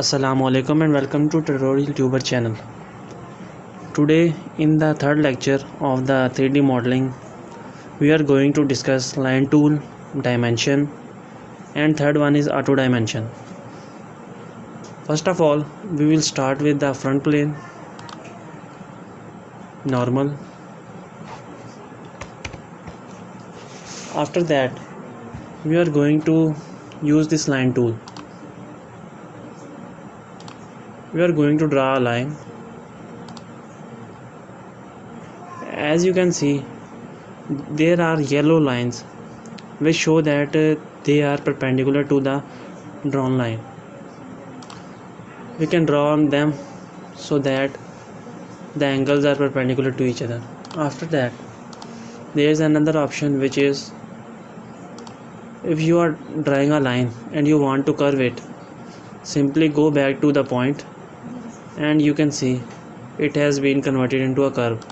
Assalamualaikum and welcome to tutorial tuber channel. Today in the third lecture of the 3D modeling we are going to discuss line tool, dimension, and third one is auto dimension. First of all we will start with the front plane, normal. After that we are going to use this line tool. We are going to draw a line. As you can see, there are yellow lines which show that they are perpendicular to the drawn line. We can draw on them so that the angles are perpendicular to each other. After that, there is another option, which is if you are drawing a line and you want to curve it, simply go back to the point and you can see it has been converted into a curve,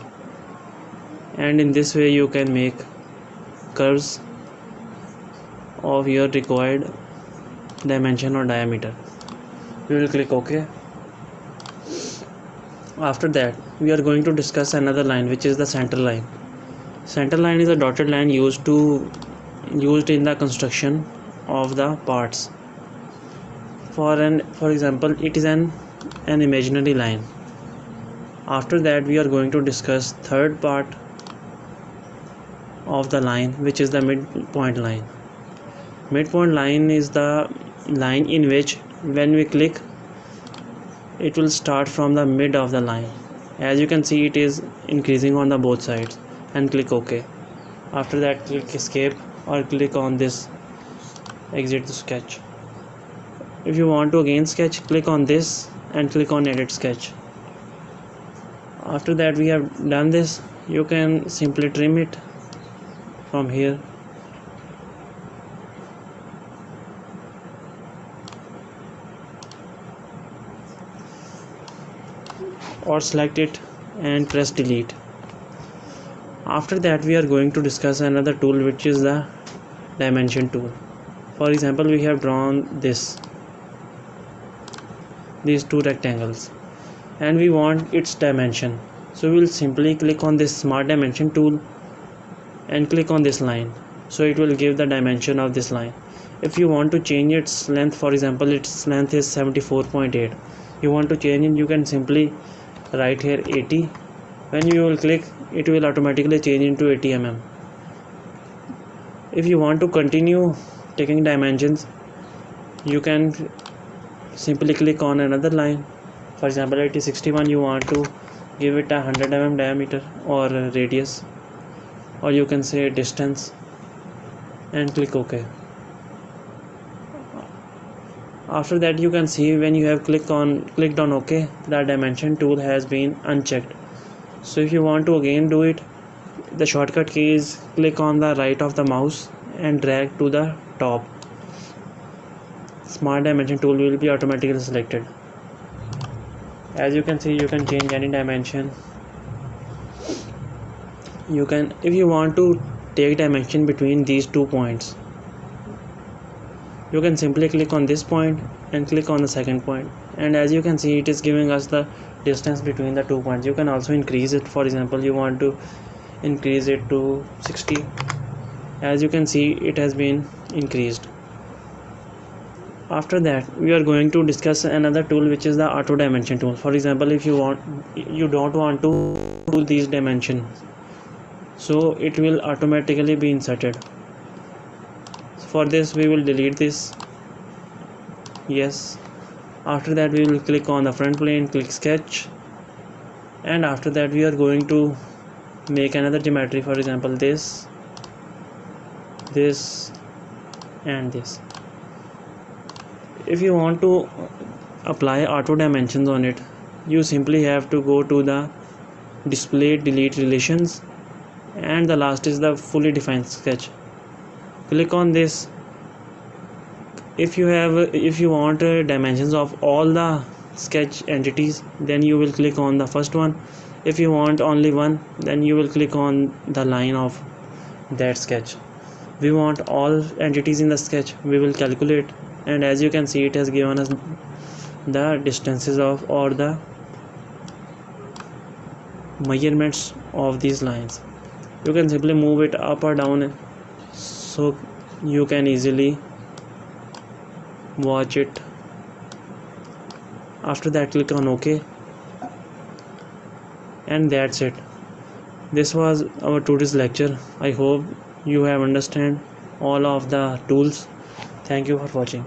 and in this way you can make curves of your required dimension or diameter. We will click OK. After that we are going to discuss another line, which is the center line. Center line is a dotted line used in the construction of the parts. For example, it is an imaginary line. After that we are going to discuss third part of the line, which is the midpoint line. Midpoint line is the line in which when we click it will start from the mid of the line. As you can see, it is increasing on the both sides, and click OK. After that click escape or click on this exit the sketch. If you want to again sketch, click on this and click on edit sketch. After that we have done this, you can simply trim it from here. Or select it and press delete. After that we are going to discuss another tool, which is the dimension tool. For example, we have drawn these two rectangles and we want its dimension, so we will simply click on this smart dimension tool and click on this line, so it will give the dimension of this line. If you want to change its length, for example its length is 74.8, you want to change it, you can simply write here 80. When you will click, it will automatically change into 80 mm. If you want to continue taking dimensions, you can simply click on another line. For example, it is 61, you want to give it a 100 mm diameter or radius, or you can say distance, and click OK. After that you can see when you have clicked on OK, the dimension tool has been unchecked. So if you want to again do it, the shortcut key is click on the right of the mouse and drag to the top. Smart dimension tool will be automatically selected. As you can see, you can change any dimension. You can, if you want to take dimension between these 2 points, you can simply click on this point and click on the second point, and as you can see, it is giving us the distance between the 2 points. You can also increase it. For example, you want to increase it to 60. As you can see, it has been increased. After that we are going to discuss another tool, which is the auto dimension tool. For example, if you don't want to do these dimensions, so it will automatically be inserted. For this we will delete this. Yes. After that we will click on the front plane, click sketch, and after that we are going to make another geometry. For example, this and this. If you want to apply auto dimensions on it, you simply have to go to the display delete relations, and the last is the fully defined sketch. Click on this. If you want dimensions of all the sketch entities, then you will click on the first one. If you want only one, then you will click on the line of that sketch. We want all entities in the sketch, we will calculate, and as you can see, it has given us the distances of or the measurements of these lines. You can simply move it up or down so you can easily watch it. After that, click on OK, and that's it. This was our today's lecture. I hope you have understand all of the tools. Thank you for watching.